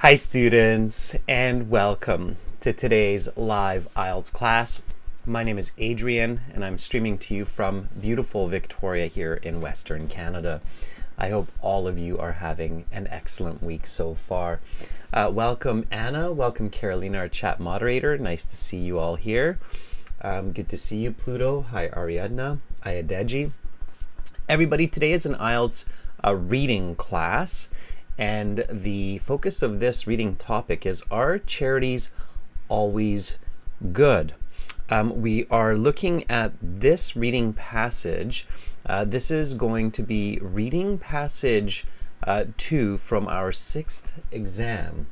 Hi students, and welcome to today's live IELTS class. My name is Adrian and I'm streaming to you from beautiful Victoria here in Western Canada. I hope all of you are having an excellent week so far. Welcome Anna, welcome Carolina, our chat moderator. Nice to see you all here. Good to see you, Pluto. Hi Ariadna, Ayadeji. Everybody, today is an IELTS reading class. And the focus of this reading topic is, are charities always good? We are looking at this reading passage. This is going to be reading passage 2 from our 6th exam.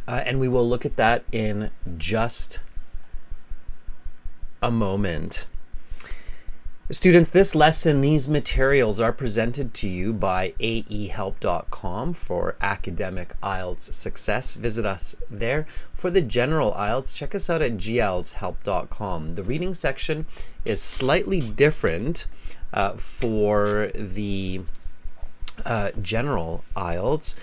And we will look at that in just a moment. Students, this lesson, these materials are presented to you by aehelp.com for academic IELTS success. Visit us there. For the general IELTS, check us out at gltshelp.com. The reading section is slightly different for the general IELTS.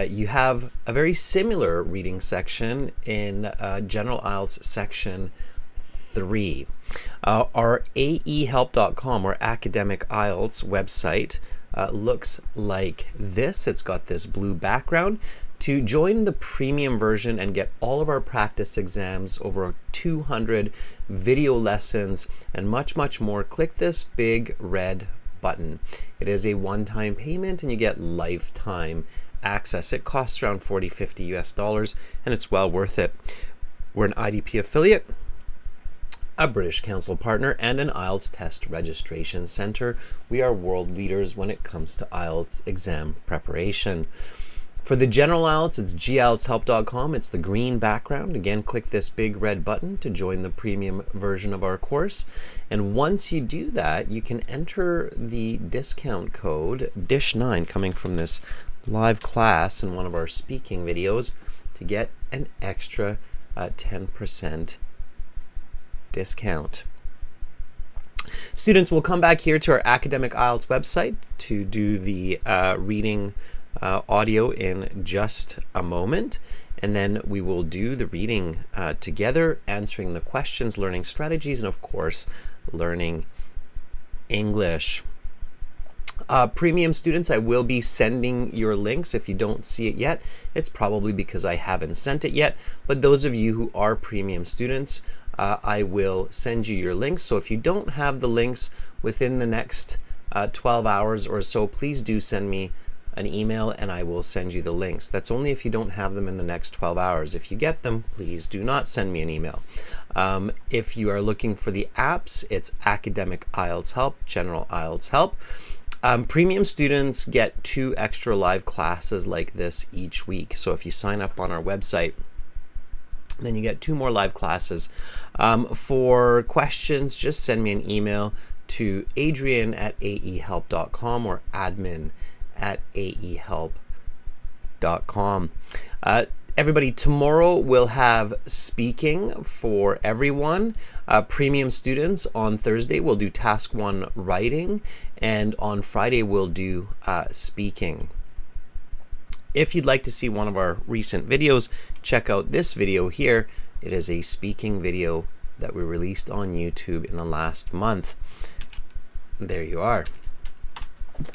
You have a very similar reading section in general IELTS section 3. Our aehelp.com or academic IELTS website looks like this. It's got this blue background. To join the premium version and get all of our practice exams, over 200 video lessons, and much, much more, click this big red button. It is a one-time payment and you get lifetime access. It costs around $40-50 US, and it's well worth it. We're an IDP affiliate, a British Council partner, and an IELTS test registration center. We are world leaders when it comes to IELTS exam preparation. For the general IELTS, it's gltshelp.com. It's the green background. Again, click this big red button to join the premium version of our course. And once you do that, you can enter the discount code DISH9 coming from this live class in one of our speaking videos to get an extra 10% discount. Students will come back here to our academic IELTS website to do the reading audio in just a moment, and then we will do the reading together, answering the questions, learning strategies, and of course learning English. Premium students, I will be sending your links. If you don't see it yet, it's probably because I haven't sent it yet, but those of you who are premium students, I will send you your links. So if you don't have the links within the next 12 hours or so, please do send me an email and I will send you the links. That's only if you don't have them in the next 12 hours. If you get them, please do not send me an email. If you are looking for the apps, it's Academic IELTS Help, General IELTS Help. Premium students get 2 extra live classes like this each week. So if you sign up on our website, then you get 2 more live classes. For questions, just send me an email to adrian@aehelp.com or admin@aehelp.com. Everybody, tomorrow we'll have speaking for everyone. Premium students, on Thursday we'll do task 1 writing, and on Friday we'll do speaking. If you'd like to see one of our recent videos, check out this video here. It is a speaking video that we released on YouTube in the last month. There you are.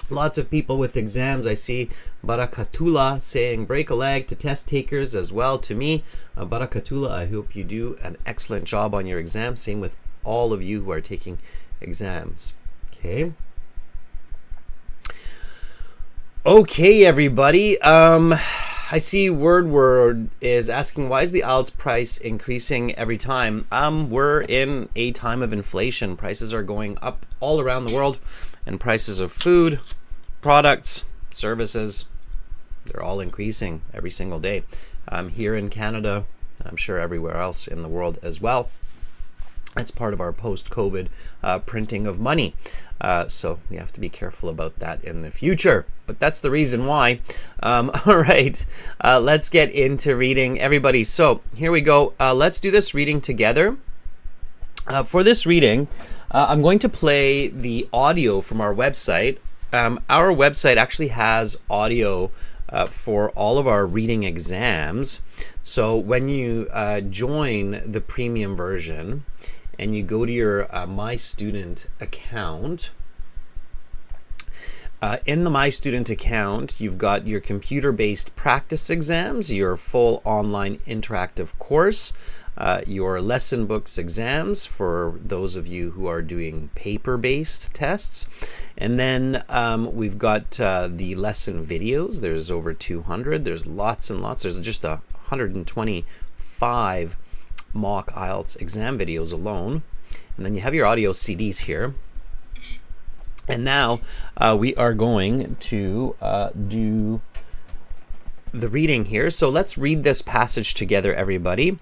Lots of people with exams. I see Barakatullah saying break a leg to test takers as well to me. Barakatullah, I hope you do an excellent job on your exam. Same with all of you who are taking exams. Okay. Okay, everybody. I see Word is asking, why is the IELTS price increasing every time? We're in a time of inflation. Prices are going up all around the world, and prices of food, products, services, they're all increasing every single day. Here in Canada, and I'm sure everywhere else in the world as well. It's part of our post-COVID printing of money. So we have to be careful about that in the future. But that's the reason why. All right, let's get into reading, everybody. So here we go. Let's do this reading together. For this reading, I'm going to play the audio from our website. Our website actually has audio for all of our reading exams. So when you join the premium version and you go to your My Student account, in the My Student account, you've got your computer-based practice exams, your full online interactive course, your lesson books exams for those of you who are doing paper-based tests, and then we've got the lesson videos. There's over 200. There's lots and lots. There's just 125 mock IELTS exam videos alone. And then you have your audio CDs here. And now we are going to do the reading here. So let's read this passage together, everybody.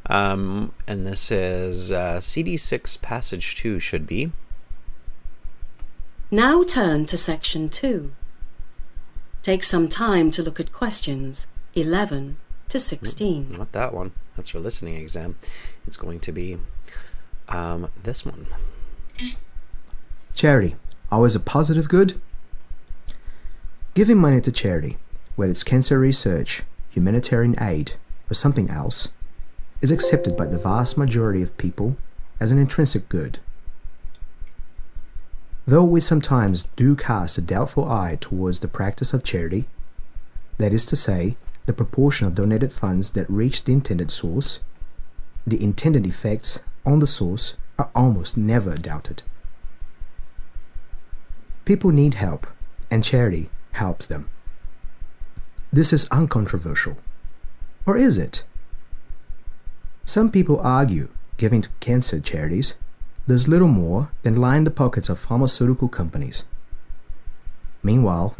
And this is CD6 passage 2 should be. Now turn to section 2. Take some time to look at questions 11 to 16. Not that one. That's our listening exam. It's going to be this one. Charity, always a positive good? Giving money to charity, whether it's cancer research, humanitarian aid, or something else, is accepted by the vast majority of people as an intrinsic good. Though we sometimes do cast a doubtful eye towards the practice of charity, that is to say, the proportion of donated funds that reach the intended source, the intended effects on the source are almost never doubted. People need help, and charity helps them. This is uncontroversial. Or is it? Some people argue giving to cancer charities does little more than line the pockets of pharmaceutical companies. Meanwhile,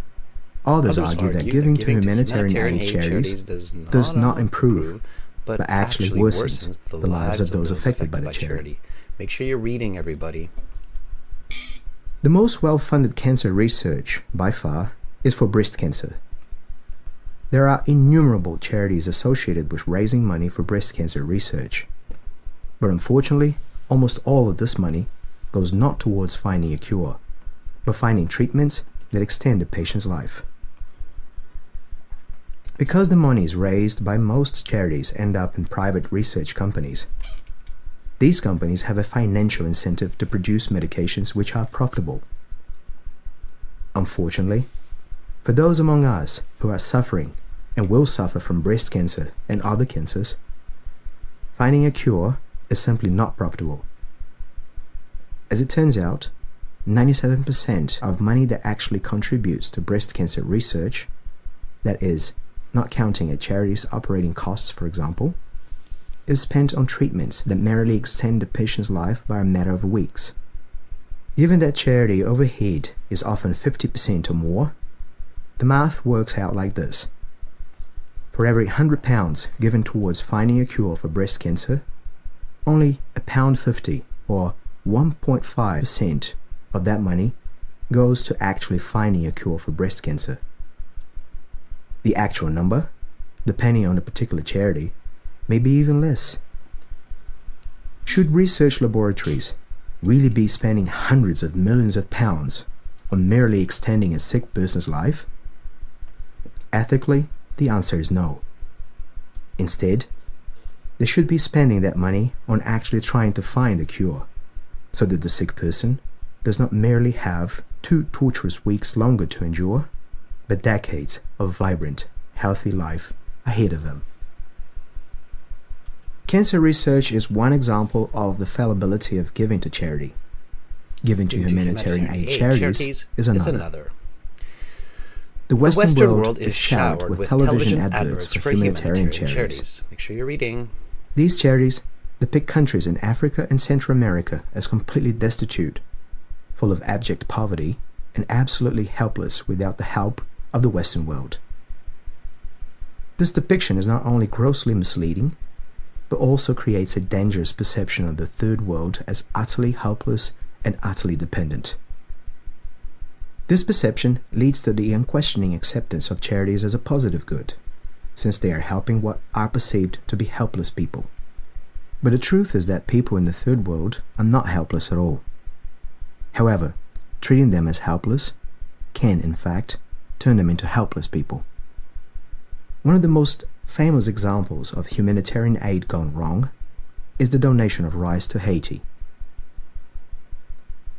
others argue that giving to humanitarian aid charities does not improve, but actually worsens the lives of those affected by the charity. Make sure you're reading, everybody. The most well-funded cancer research, by far, is for breast cancer. There are innumerable charities associated with raising money for breast cancer research. But unfortunately, almost all of this money goes not towards finding a cure, but finding treatments that extend a patient's life. Because the monies raised by most charities end up in private research companies, these companies have a financial incentive to produce medications which are profitable. Unfortunately, for those among us who are suffering and will suffer from breast cancer and other cancers, finding a cure is simply not profitable. As it turns out, 97% of money that actually contributes to breast cancer research, that is, not counting a charity's operating costs, for example, is spent on treatments that merely extend the patient's life by a matter of weeks. Given that charity overhead is often 50% or more, the math works out like this. For every £100 given towards finding a cure for breast cancer, only £1.50 or 1.5% of that money goes to actually finding a cure for breast cancer. The actual number, depending on the particular charity, may be even less. Should research laboratories really be spending hundreds of millions of pounds on merely extending a sick person's life? Ethically, the answer is no. Instead, they should be spending that money on actually trying to find a cure, so that the sick person does not merely have 2 torturous weeks longer to endure, but decades of vibrant, healthy life ahead of them. Cancer research is one example of the fallibility of giving to charity. Giving to humanitarian aid charities is another. The Western world is showered with television adverts for humanitarian charities. Make sure you're reading. These charities depict countries in Africa and Central America as completely destitute, full of abject poverty, and absolutely helpless without the help of the Western world. This depiction is not only grossly misleading, but also creates a dangerous perception of the Third World as utterly helpless and utterly dependent. This perception leads to the unquestioning acceptance of charities as a positive good, since they are helping what are perceived to be helpless people. But the truth is that people in the Third World are not helpless at all. However, treating them as helpless can, in fact, turn them into helpless people. One of the most famous examples of humanitarian aid gone wrong is the donation of rice to Haiti.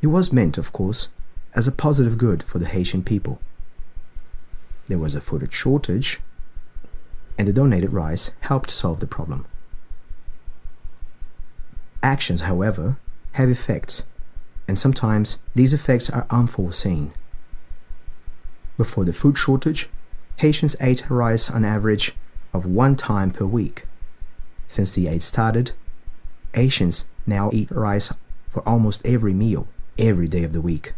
It was meant, of course, as a positive good for the Haitian people. There was a food shortage, and the donated rice helped solve the problem. Actions, however, have effects, and sometimes these effects are unforeseen. Before the food shortage, Haitians ate rice on average of 1 time per week. Since the aid started, Haitians now eat rice for almost every meal, every day of the week.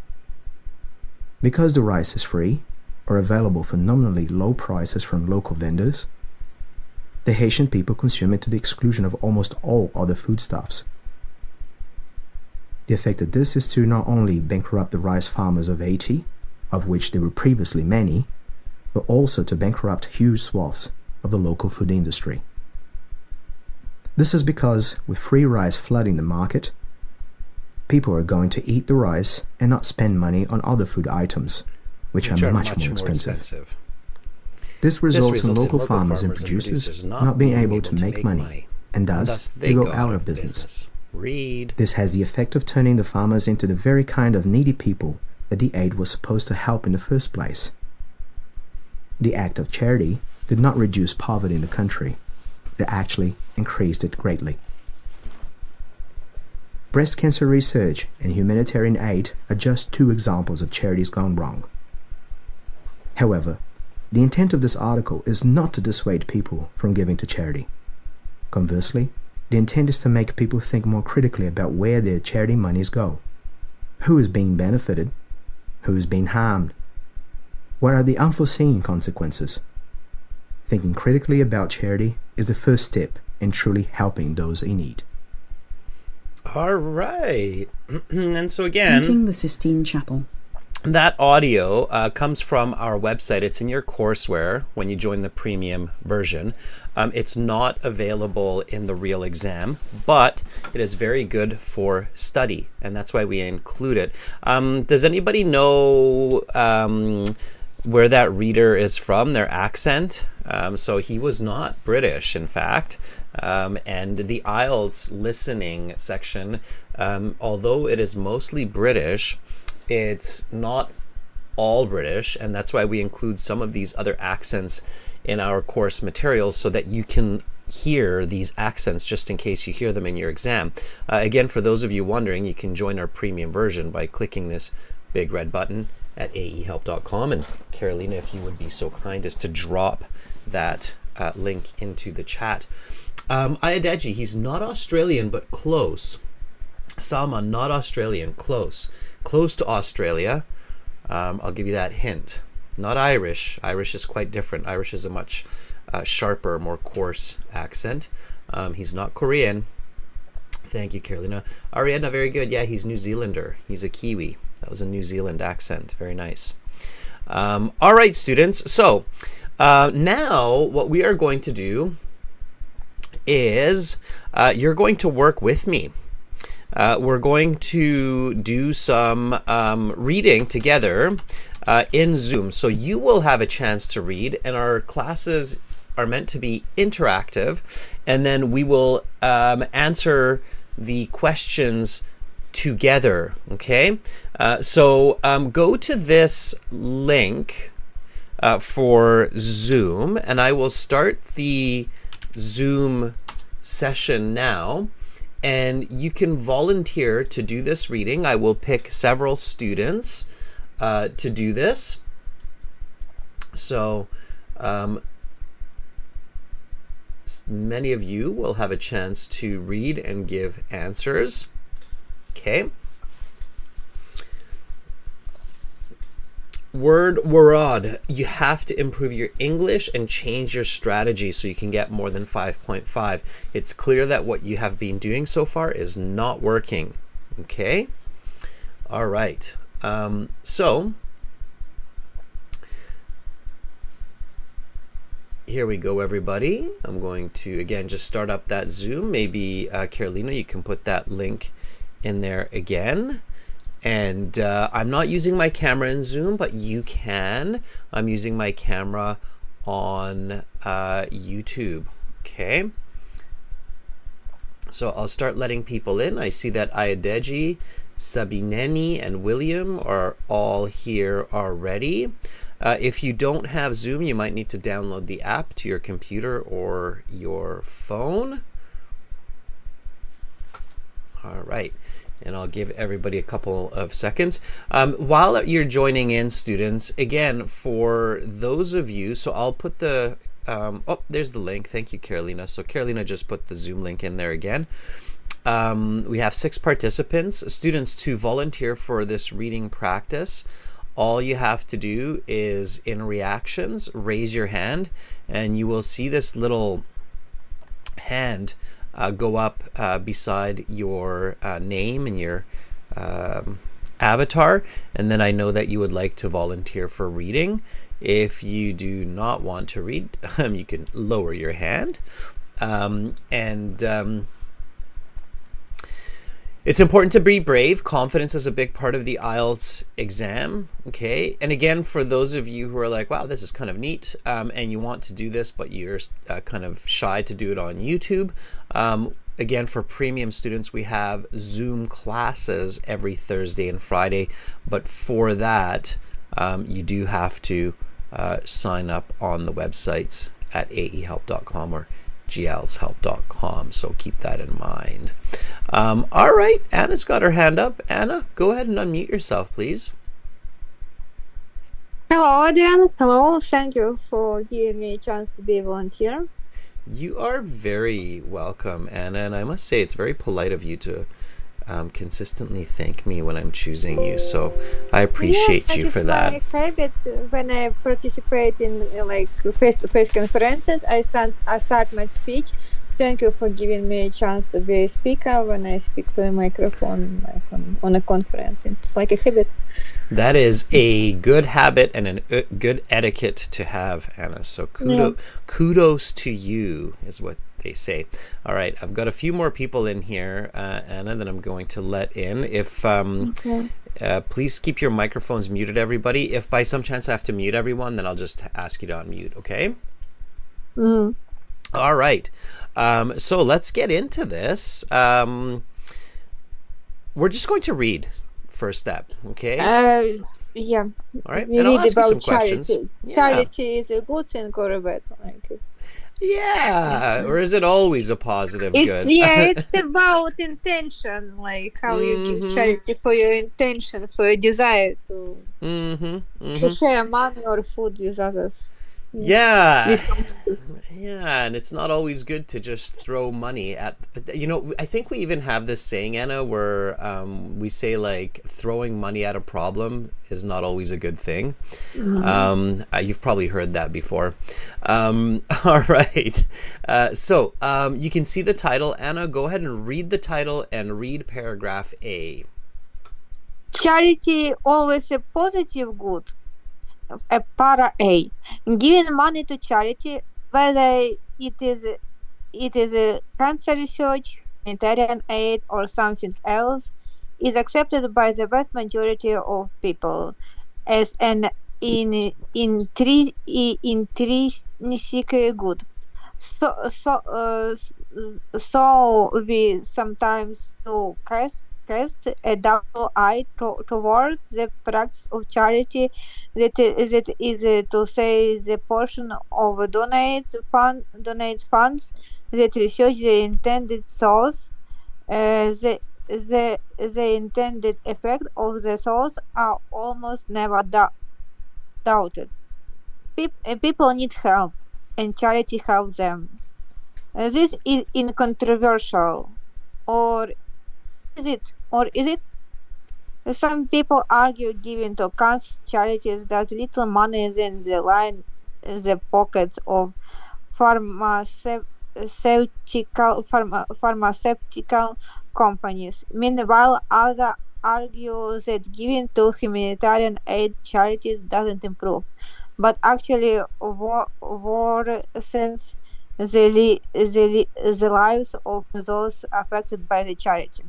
Because the rice is free, or available for nominally low prices from local vendors, the Haitian people consume it to the exclusion of almost all other foodstuffs. The effect of this is to not only bankrupt the rice farmers of Haiti, of which there were previously many, but also to bankrupt huge swaths of the local food industry. This is because, with free rice flooding the market, people are going to eat the rice and not spend money on other food items, which are much more expensive. This results in local farmers and producers not being able to make money, and thus they go out of business. This has the effect of turning the farmers into the very kind of needy people that the aid was supposed to help in the first place. The act of charity did not reduce poverty in the country. It actually increased it greatly. Breast cancer research and humanitarian aid are just 2 examples of charities gone wrong. However, the intent of this article is not to dissuade people from giving to charity. Conversely, the intent is to make people think more critically about where their charity monies go. Who is being benefited? Who is being harmed? What are the unforeseen consequences? Thinking critically about charity is the first step in truly helping those in need. All right. And so again, Painting the Sistine Chapel. that audio comes from our website. It's in your courseware when you join the premium version. It's not available in the real exam, but it is very good for study, and that's why we include it. Does anybody know where that reader is from, their accent? So he was not British, in fact. And the IELTS listening section, although it is mostly British, it's not all British, and that's why we include some of these other accents in our course materials so that you can hear these accents just in case you hear them in your exam. Again, for those of you wondering, you can join our premium version by clicking this big red button at aehelp.com. And Carolina, if you would be so kind as to drop that link into the chat. Ayadeji, he's not Australian, but close. Salma, not Australian, close. Close to Australia. I'll give you that hint. Not Irish. Irish is quite different. Irish is a much sharper, more coarse accent. He's not Korean. Thank you, Carolina. Ariadna, very good. Yeah, he's New Zealander. He's a Kiwi. That was a New Zealand accent. Very nice. All right, students. So now what we are going to do is you're going to work with me. We're going to do some reading together in Zoom. So you will have a chance to read, and our classes are meant to be interactive, and then we will answer the questions together, okay? So go to this link for Zoom, and I will start the Zoom session now. And you can volunteer to do this reading. I will pick several students to do this. So many of you will have a chance to read and give answers. Okay. Word warad. You have to improve your English and change your strategy so you can get more than 5.5. It's clear that what you have been doing so far is not working. Okay? All right. So here we go, everybody. I'm going to, again, just start up that Zoom. Maybe, Carolina, you can put that link in there again. And I'm not using my camera in Zoom, but you can. I'm using my camera on YouTube. Okay. So I'll start letting people in. I see that Ayadeji, Sabineni, and William are all here already. If you don't have Zoom, you might need to download the app to your computer or your phone. All right. And I'll give everybody a couple of seconds. While you're joining in, students, again, for those of you, so I'll put the, oh, there's the link. Thank you, Carolina. So Carolina just put the Zoom link in there again. We have 6 participants. Students, to volunteer for this reading practice, all you have to do is in reactions, raise your hand, and you will see this little hand go up beside your name and your avatar, and then I know that you would like to volunteer for reading. If you do not want to read, you can lower your hand. It's important to be brave. Confidence is a big part of the IELTS exam, okay? And again, for those of you who are like, wow, this is kind of neat, and you want to do this, but you're kind of shy to do it on YouTube, again, for premium students, we have Zoom classes every Thursday and Friday, but for that, you do have to sign up on the websites at aehelp.com or glshelp.com, so keep that in mind. All right, Anna's got her hand up. Anna, go ahead and unmute yourself, please. Hello, Adrian. Hello. Thank you for giving me a chance to be a volunteer. You are very welcome, Anna, and I must say it's very polite of you to consistently thank me when I'm choosing you, so I appreciate you for that. It's my habit when I participate in like face-to-face conferences. I start my speech. Thank you for giving me a chance to be a speaker when I speak to a microphone on a conference. It's like a habit. That is a good habit and a good etiquette to have, Anna. So kudos to you is what they say. All right, I've got a few more people in here, Anna, that I'm going to let in. If please keep your microphones muted, everybody. If by some chance I have to mute everyone, then I'll just ask you to unmute, okay? All right. So let's get into this. We're just going to read first step, okay? Yeah. All right. We And I'll read ask you about some charity. questions. Charity is a good thing or a bad thing? Yeah. Or is it always a positive good? It's about intention, like how you give charity for your intention, for your desire to share money or food with others. Yeah, and it's not always good to just throw money at, I think we even have this saying, Anna, where we say like throwing money at a problem is not always a good thing. You've probably heard that before. All right. So you can see the title. Anna, go ahead and read the title and read paragraph A. Charity always a positive good. Para A. Giving money to charity, whether it is a cancer research, humanitarian aid, or something else, is accepted by the vast majority of people as an intrinsic good. So we sometimes do cast a double eye towards the practice of charity, that is to say the portion of donates funds that research the intended source. The intended effect of the source are almost never doubted. People need help, and charity helps them. This is incontroversial, or is it? Some people argue giving to cancer charities does little money than the line the pockets of pharmaceutical companies. Meanwhile, others argue that giving to humanitarian aid charities doesn't improve, but actually worsens the lives of those affected by the charity.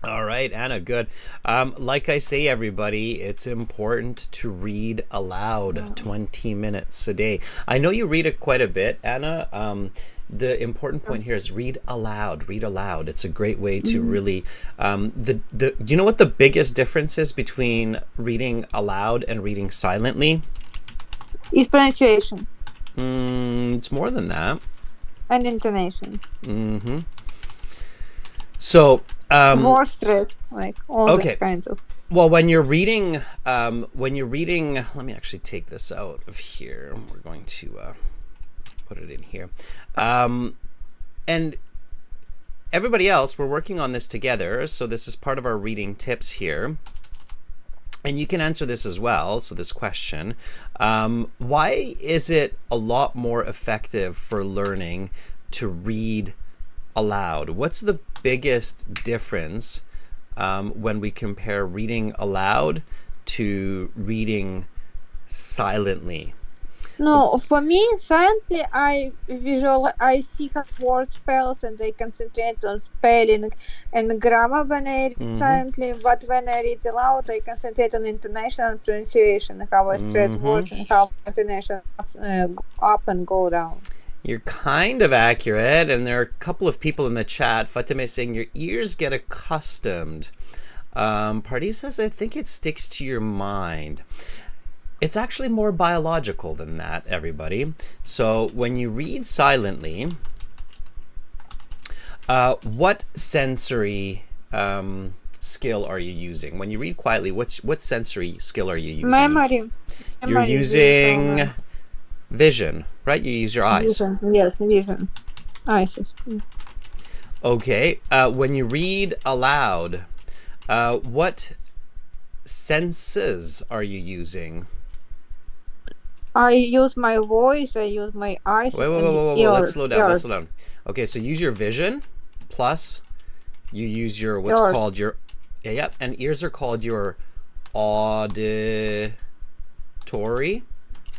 All right, Anna, good. Like I say, everybody, it's important to read aloud 20 minutes a day. I know you read it quite a bit, Anna. The important point here is read aloud. Read aloud. It's a great way to really. Do you know what the biggest difference is between reading aloud and reading silently? Is pronunciation It's more than that. and intonation. So. More stress, like all Okay. these kinds of. Well, when you're reading, let me actually take this out of here. We're going to put it in here. And everybody else, we're working on this together. So this is part of our reading tips here. And you can answer this as well. So this question, why is it a lot more effective for learning to read aloud? What's the biggest difference when we compare reading aloud to reading silently? No, for me, silently, I see how words spells and I concentrate on spelling and grammar when I read silently. But when I read aloud, I concentrate on intonation and pronunciation, how I stress words and how intonation go up and go down. You're kind of accurate, and there are a couple of people in the chat. Fatime saying your ears get accustomed. Party says, I think it sticks to your mind. It's actually more biological than that, everybody. So when you read silently, what sensory skill are you using? When you read quietly, what sensory skill are you using? Memory. You're using vision, right? You use your eyes. Vision. Yes, vision. Eyes. Okay. When you read aloud, what senses are you using? I use my voice, I use my eyes. Wait, let's slow down. Okay, so use your vision, plus you use your what's called your and ears are called your auditory,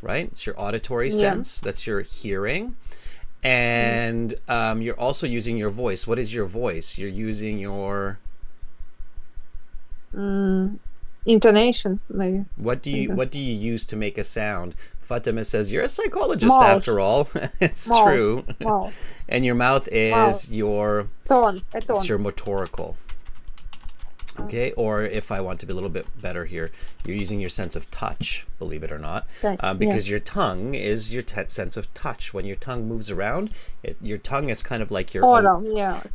right? It's your auditory sense. That's your hearing. And you're also using your voice. What is your voice? You're using your intonation, maybe. What do you use to make a sound? Fatima says you're a psychologist after all. It's true. And your mouth is your tone. It's your motorical. Okay, or if I want to be a little bit better here, you're using your sense of touch, believe it or not, because your tongue is your sense of touch. When your tongue moves around, your tongue is kind of like your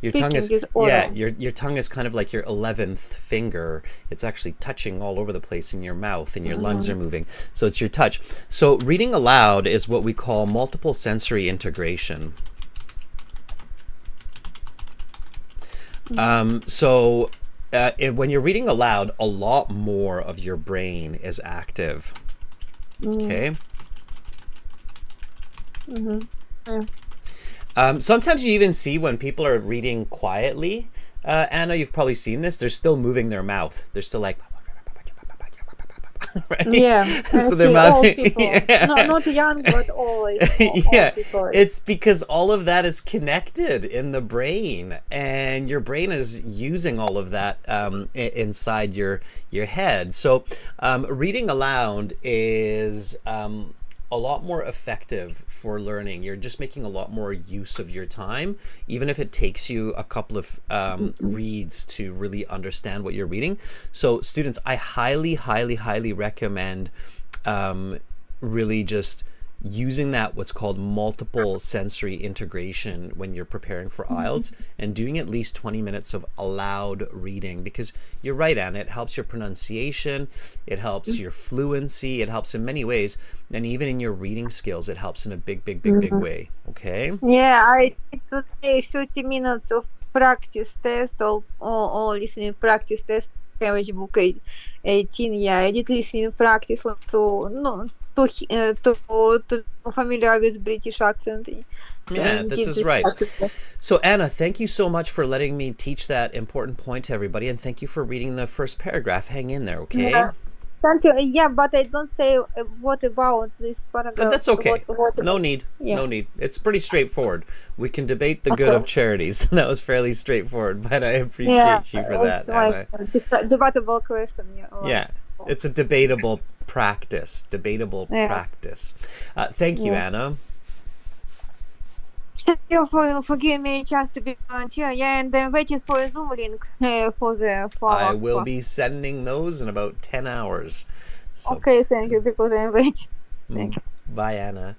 your tongue is your tongue is kind of like your 11th finger. It's actually touching all over the place in your mouth, and your lungs are moving. So it's your touch. So reading aloud is what we call multiple sensory integration. When you're reading aloud, a lot more of your brain is active. Okay. Sometimes you even see when people are reading quietly. Anna, you've probably seen this. They're still moving their mouth. They're still like. Right? Yeah, so their mouth, old people. Not young, but old. Yeah, old people. It's because all of that is connected in the brain, and your brain is using all of that inside your head. So reading aloud is a lot more effective for learning. You're just making a lot more use of your time, even if it takes you a couple of reads to really understand what you're reading. So students, I highly, highly, highly recommend really just using that what's called multiple sensory integration when you're preparing for IELTS, and doing at least 20 minutes of aloud reading, because you're right, Anna, it helps your pronunciation, it helps your fluency, it helps in many ways, and even in your reading skills it helps in a big way. Okay? Yeah, I did today 30 minutes of practice test or listening practice test. Language book 18. Yeah, I did listening practice to familiar with British accent. Yeah, this is right. So Anna, thank you so much for letting me teach that important point to everybody, and thank you for reading the first paragraph. Hang in there, okay? Thank you. Yeah, but I don't say what about this paragraph. That's okay. What No about? need. Yeah. No need. It's pretty straightforward. We can debate the good Okay. of charities. That was fairly straightforward, but I Yeah, appreciate you for that, it's like Anna. a debatable question. Yeah. Yeah, it's a debatable practice. Debatable Yeah. practice. Thank you, Yeah. Anna. Thank you for giving me a chance to be volunteer. Yeah, and I'm waiting for a Zoom link for I our will class. be sending those in about 10 hours. So, Okay, thank you, because I'm waiting. Thank you. bye, Anna.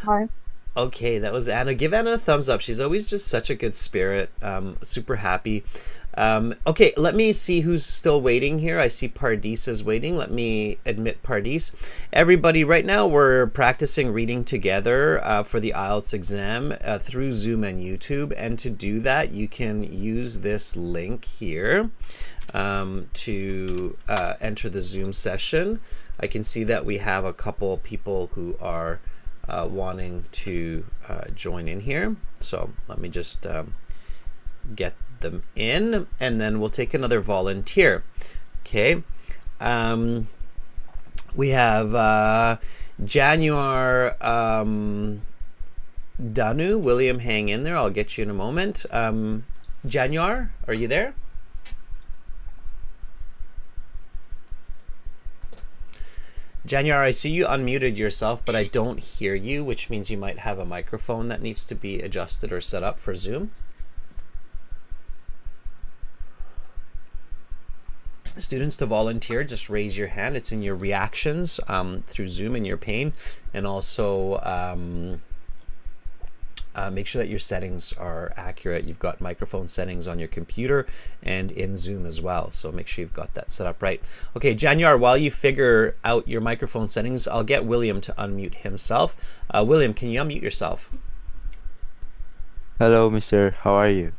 Bye. Okay, that was Anna. Give Anna a thumbs up. She's always just such a good spirit. Super happy. Okay, let me see who's still waiting here. I see Pardis is waiting. Let me admit Pardis. Everybody, right now we're practicing reading together for the IELTS exam through Zoom and YouTube. And to do that, you can use this link here to enter the Zoom session. I can see that we have a couple people who are wanting to join in here. So let me just get them in, and then we'll take another volunteer. Okay. We have Januar Danu. William, hang in there. I'll get you in a moment. Januar, are you there? Januar, I see you unmuted yourself, but I don't hear you, which means you might have a microphone that needs to be adjusted or set up for Zoom. Students, to volunteer, just raise your hand. It's in your reactions through Zoom in your pane, and also make sure that your settings are accurate. You've got microphone settings on your computer and in Zoom as well, so make sure you've got that set up right. Okay, Januar, while you figure out your microphone settings, I'll get William to unmute himself. William, can you unmute yourself? Hello, mister. How are you?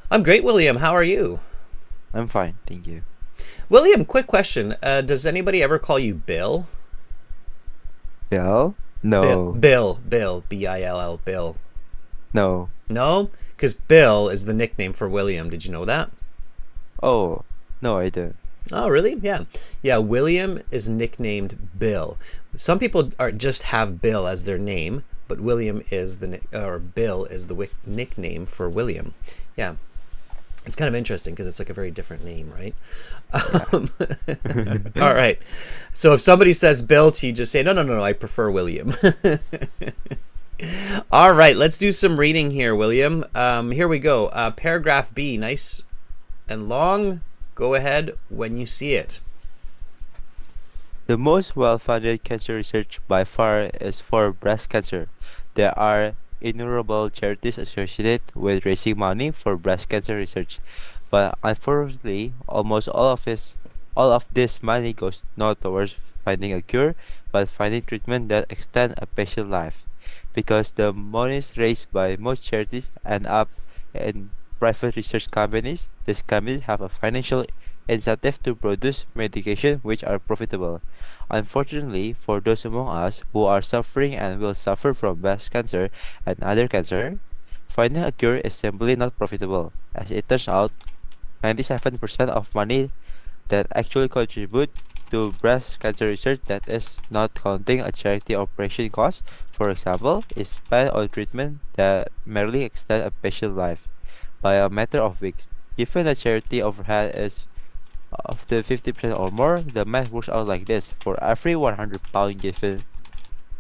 I'm great, William. How are you? I'm fine, thank you. William, quick question. Does anybody ever call you Bill? Bill? No. Bill, B-I-L-L, Bill. No. No? Because Bill is the nickname for William. Did you know that? Oh, no, I don't. Oh, really? Yeah. Yeah, William is nicknamed Bill. Some people just have Bill as their name, but William is Bill is the nickname for William. Yeah. It's kind of interesting because it's like a very different name, right? All right. So if somebody says Bill to you, just say, no, I prefer William. All right, let's do some reading here, William. Here we go. Paragraph B, nice and long. Go ahead when you see it. The most well-funded cancer research by far is for breast cancer. There are innumerable charities associated with raising money for breast cancer research, but unfortunately, almost all of this money goes not towards finding a cure, but finding treatment that extend a patient's life. Because the monies raised by most charities end up in private research companies, these companies have a financial incentive to produce medication which are profitable. Unfortunately, for those among us who are suffering and will suffer from breast cancer and other cancer, finding a cure is simply not profitable. As it turns out, 97% of money that actually contribute to breast cancer research, that is not counting a charity operation cost, for example, is spent on treatment that merely extend a patient's life by a matter of weeks. Given the charity overhead is of the 50% or more, the math works out like this. For every £100 given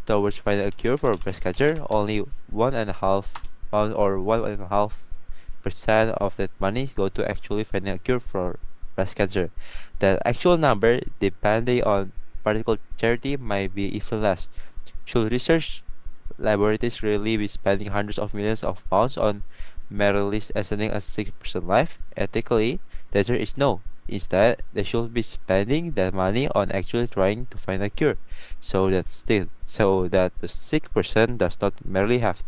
towards finding a cure for breast cancer, only £1.5 or 1.5% of that money go to actually finding a cure for breast cancer. The actual number, depending on particular charity, might be even less. Should research laboratories really be spending hundreds of millions of pounds on merely extending a sick person's life? Ethically, the answer is no. Instead, they should be spending that money on actually trying to find a cure, so that the sick person does not merely have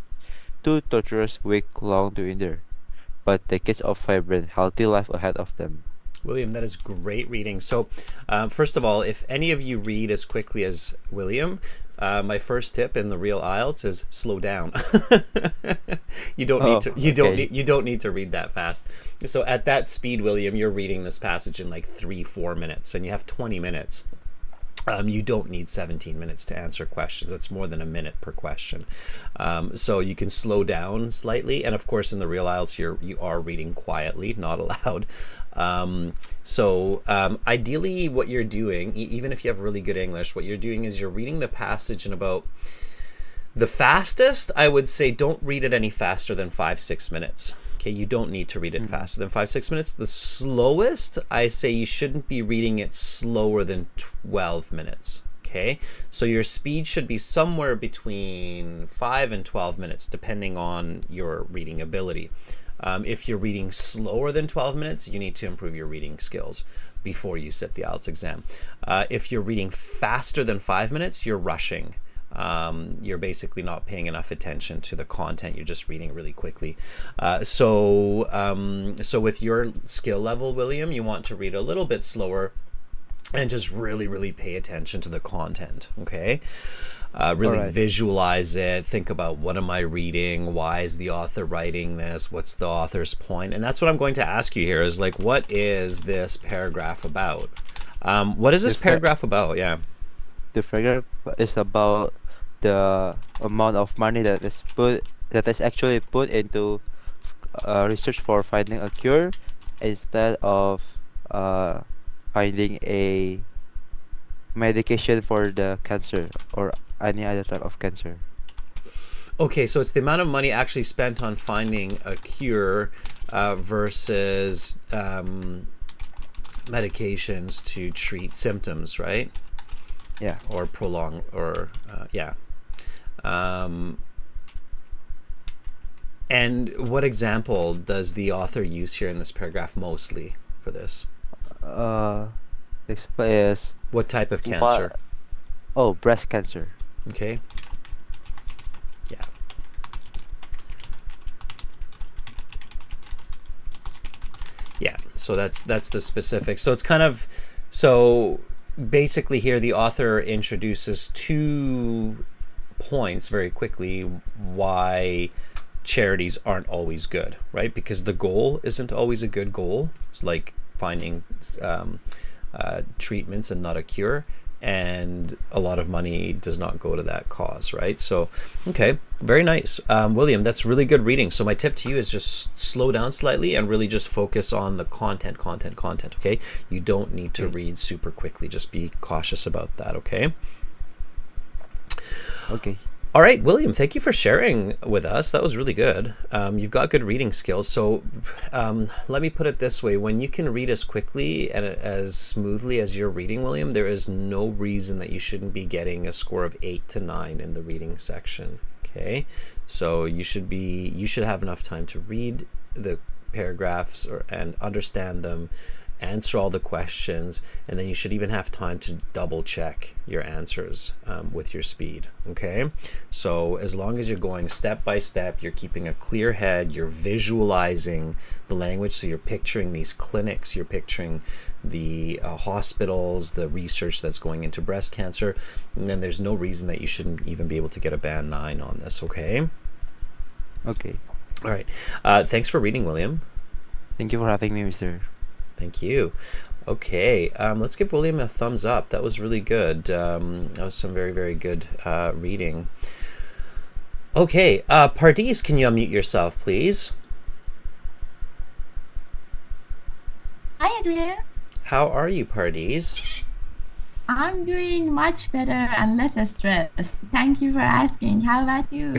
2 torturous weeks long to endure, but decades of vibrant, healthy life ahead of them. William, that is great reading. So, first of all, if any of you read as quickly as William, my first tip in the real IELTS is slow down. You don't need to read that fast. So at that speed, William, you're reading this passage in like 3-4 minutes, and you have 20 minutes. You don't need 17 minutes to answer questions. That's more than a minute per question. So you can slow down slightly. And of course, in the real IELTS, you are reading quietly, not aloud. Ideally, what you're doing, even if you have really good English, what you're doing is you're reading the passage in about the fastest. I would say don't read it any faster than 5-6 minutes. Okay, you don't need to read it faster than 5-6 minutes. The slowest, I say you shouldn't be reading it slower than 12 minutes. Okay, so your speed should be somewhere between 5 and 12 minutes, depending on your reading ability. If you're reading slower than 12 minutes, you need to improve your reading skills before you sit the IELTS exam. If you're reading faster than 5 minutes, you're rushing. You're basically not paying enough attention to the content. You're just reading really quickly. So with your skill level, William, you want to read a little bit slower and just really, really pay attention to the content. Okay. Really visualize it. Think about, what am I reading? Why is the author writing this? What's the author's point? And that's what I'm going to ask you here is, like, what is this paragraph about? What is this paragraph about? Yeah. The paragraph is about the amount of money that is actually put into research for finding a cure instead of finding a medication for the cancer or any other type of cancer. Okay, so it's the amount of money actually spent on finding a cure versus medications to treat symptoms, right? Yeah. Or prolong, or yeah. And what example does the author use here in this paragraph mostly for this? Is what type of cancer? Breast cancer. Okay. Yeah. Yeah. So that's the specific. So it's kind of, so basically here the author introduces 2 points very quickly why charities aren't always good, right? Because the goal isn't always a good goal. It's like finding treatments and not a cure, and a lot of money does not go to that cause, right? So, okay, very nice. William, that's really good reading. So my tip to you is just slow down slightly and really just focus on the content, okay? You don't need to read super quickly. Just be cautious about that, okay? Okay. All right, William, thank you for sharing with us. That was really good. You've got good reading skills. So let me put it this way. When you can read as quickly and as smoothly as you're reading, William, there is no reason that you shouldn't be getting a score of 8 to 9 in the reading section. Okay, so you should have enough time to read the paragraphs and understand them, answer all the questions, and then you should even have time to double check your answers with your speed. Okay, so as long as you're going step by step, you're keeping a clear head, you're visualizing the language, so you're picturing these clinics, you're picturing the hospitals, the research that's going into breast cancer, and then there's no reason that you shouldn't even be able to get a band 9 on this. Okay. Okay. All right. Thanks for reading, William. Thank you for having me, Mr. Thank you. Okay, let's give William a thumbs up. That was really good. That was some very, very good reading. Okay, Pardis, can you unmute yourself, please? Hi, Adrian. How are you, Pardis? I'm doing much better and less stressed. Thank you for asking. How about you?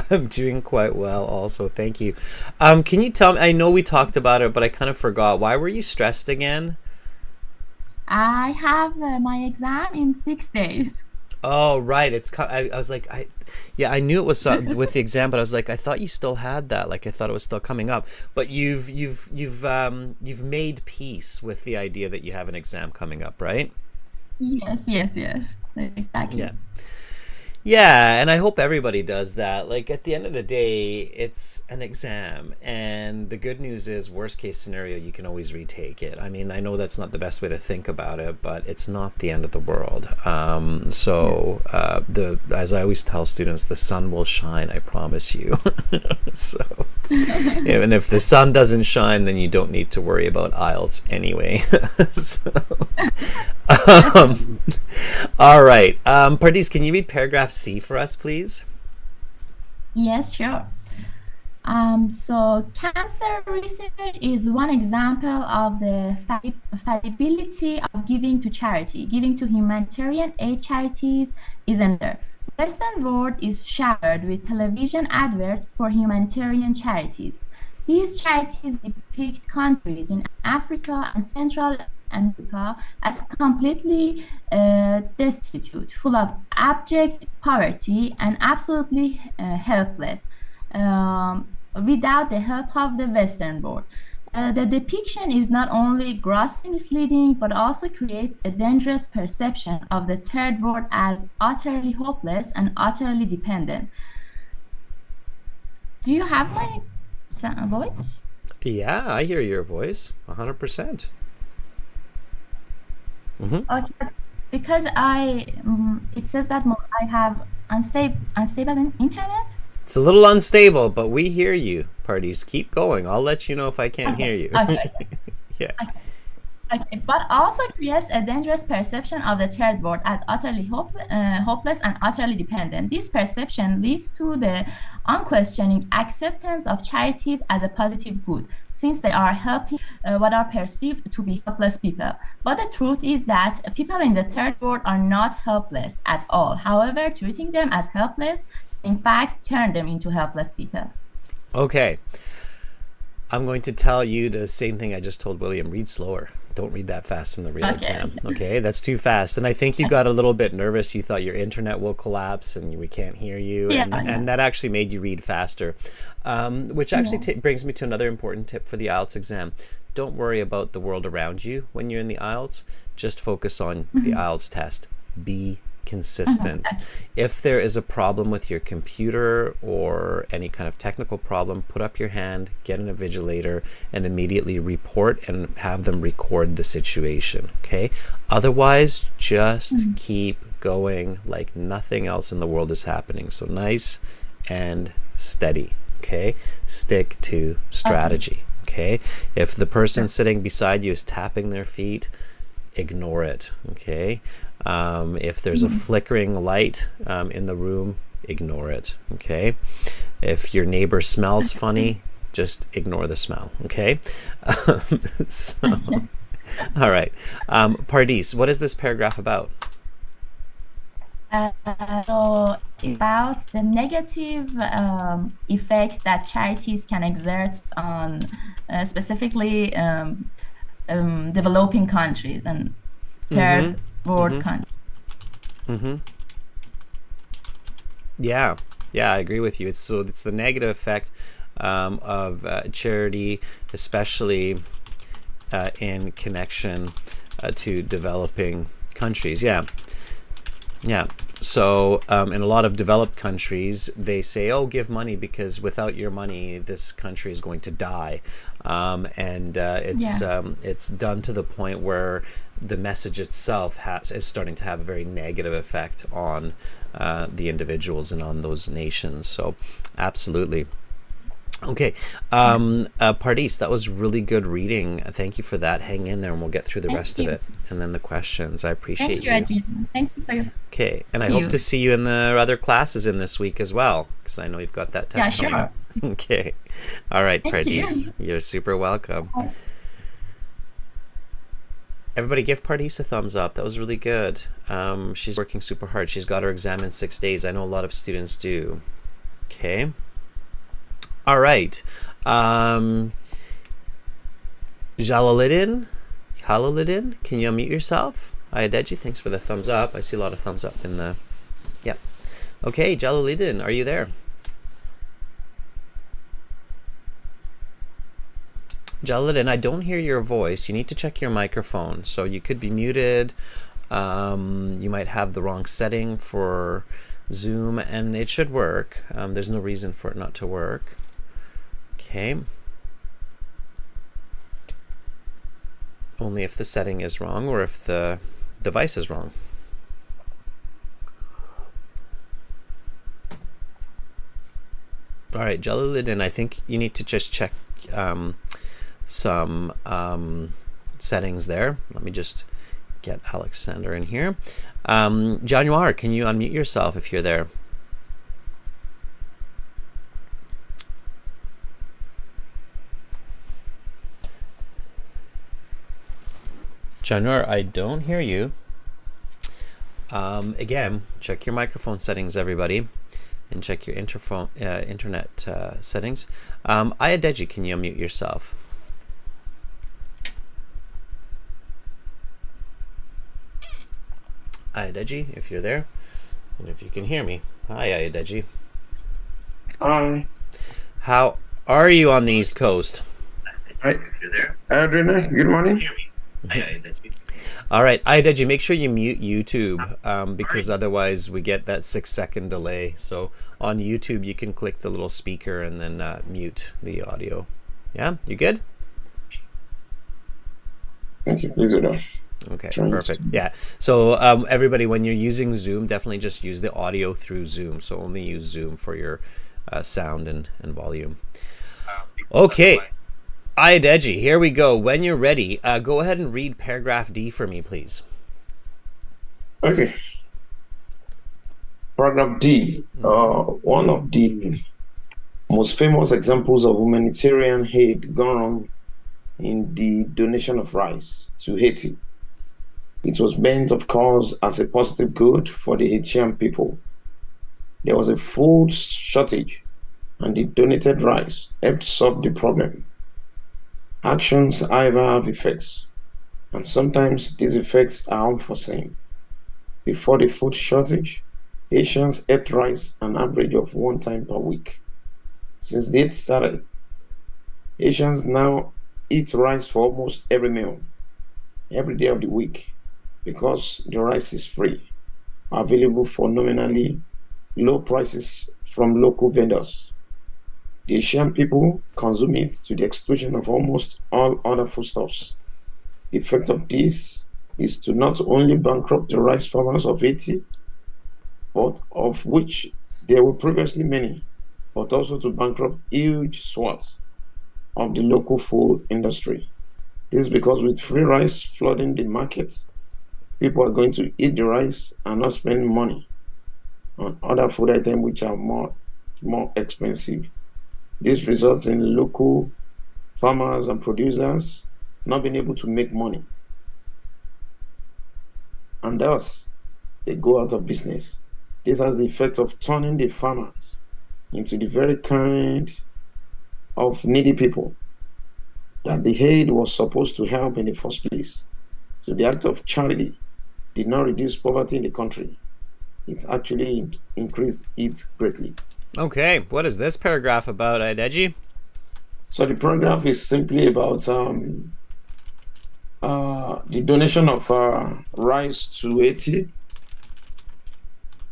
I'm doing quite well also, thank you. Can you tell me, I know we talked about it, but I kind of forgot. Why were you stressed again? I have my exam in 6 days. Oh, right. I was like, I knew it was with the exam, but I was like, I thought you still had that. Like, I thought it was still coming up. But you've made peace with the idea that you have an exam coming up, right? Yes. Exactly. Yeah, and I hope everybody does that. Like, at the end of the day, it's an exam, and the good news is, worst case scenario, you can always retake it. I mean, I know that's not the best way to think about it, but it's not the end of the world. As I always tell students, the sun will shine, I promise you. So, even if the sun doesn't shine, then you don't need to worry about IELTS anyway. So, All right. Pardis, can you read paragraph C for us, please? Yes, sure. So cancer research is one example of the fallibility of giving to charity. Giving to humanitarian aid charities is another. Western world is showered with television adverts for humanitarian charities. These charities depict countries in Africa and Central America as completely destitute, full of abject poverty and absolutely helpless. Without the help of the Western world. The depiction is not only grossly misleading, but also creates a dangerous perception of the third world as utterly hopeless and utterly dependent. Do you have my voice? Yeah, I hear your voice 100%. Okay. Because it says that I have unstable internet. It's a little unstable, but we hear you, Pardis. Keep going. I'll let you know if I can't hear you. Okay. Yeah. Okay. But also creates a dangerous perception of the third world as utterly hopeless and utterly dependent. This perception leads to the unquestioning acceptance of charities as a positive good, since they are helping what are perceived to be helpless people. But the truth is that people in the third world are not helpless at all. However, treating them as helpless in fact turn them into helpless people. Okay. I'm going to tell you the same thing I just told William. Read slower. Don't read that fast in the real exam. Okay, that's too fast. And I think you got a little bit nervous. You thought your internet will collapse and we can't hear you. And that actually made you read faster. Which actually brings me to another important tip for the IELTS exam. Don't worry about the world around you when you're in the IELTS. Just focus on the IELTS test. Be consistent. If there is a problem with your computer or any kind of technical problem, put up your hand, get an invigilator, and immediately report and have them record the situation. Okay? Otherwise, just keep going like nothing else in the world is happening. So nice and steady. Okay? Stick to strategy. Okay? If the person sitting beside you is tapping their feet, ignore it. Okay? If there's a flickering light in the room, ignore it. Okay? If your neighbor smells funny, just ignore the smell. Okay? So, all right. Pardis, what is this paragraph about? So about the negative effect that charities can exert on specifically developing countries and third world countries. Yeah, I agree with you. It's the negative effect of charity, especially in connection to developing countries. Yeah. So in a lot of developed countries, they say, "Oh, give money because without your money, this country is going to die," and it's done to the point where the message itself is starting to have a very negative effect on the individuals and on those nations. So, absolutely. Okay, Pardis, that was really good reading. Thank you for that. Hang in there and we'll get through the rest of it. And then the questions. I appreciate you. Thank you for your... Okay, and I hope to see you in the other classes in this week as well, because I know you've got that test coming up. Okay. All right, Pardis, you're super welcome. Everybody give Pardis a thumbs up. That was really good. She's working super hard. She's got her exam in 6 days. I know a lot of students do. Okay. All right. Jalaluddin, can you unmute yourself? Ayadeji, thanks for the thumbs up. I see a lot of thumbs up in the... Yep. Okay, Jalaluddin, are you there? Jalaluddin, I don't hear your voice. You need to check your microphone. So you could be muted. You might have the wrong setting for Zoom, and it should work. There's no reason for it not to work. Okay. Only if the setting is wrong or if the device is wrong. All right, Jalaluddin, I think you need to just check some settings there. Let me just get Alexander in here. Januar, can you unmute yourself if you're there? Januar, I don't hear you. Again, check your microphone settings, everybody, and check your internet settings. Ayadeji, can you unmute yourself? Ayadeji, if you're there, and if you can hear me. Hi, Ayadeji. Hi. How are you on the East Coast? Hi. If you're there. Adriana, good morning. Hi, Ayadeji. All right, Ayadeji, make sure you mute YouTube because otherwise we get that 6-second delay. So on YouTube, you can click the little speaker and then mute the audio. Yeah, you good? Thank you. Please do that. Okay, perfect. Yeah. So everybody, when you're using Zoom, definitely just use the audio through Zoom. So only use Zoom for your sound and volume. Okay. Ayadeji, here we go. When you're ready, go ahead and read paragraph D for me, please. Okay. Paragraph D. One of the most famous examples of humanitarian aid gone wrong in the donation of rice to Haiti. It was meant, of course, as a positive good for the Haitian people. There was a food shortage, and the donated rice helped solve the problem. Actions, however, have effects, and sometimes these effects are unforeseen. Before the food shortage, Haitians ate rice an average of 1 time per week. Since the aid started, Haitians now eat rice for almost every meal, every day of the week, because the rice is free, available for nominally low prices from local vendors. The Asian people consume it to the exclusion of almost all other foodstuffs. The effect of this is to not only bankrupt the rice farmers of Haiti, but of which there were previously many, but also to bankrupt huge swaths of the local food industry. This is because with free rice flooding the markets, people are going to eat the rice and not spend money on other food items which are more expensive. This results in local farmers and producers not being able to make money. And thus, they go out of business. This has the effect of turning the farmers into the very kind of needy people that the aid was supposed to help in the first place. So the act of charity did not reduce poverty in the country. It actually increased it greatly. Okay, what is this paragraph about, Ayadeji? So the paragraph is simply about the donation of rice to Haiti.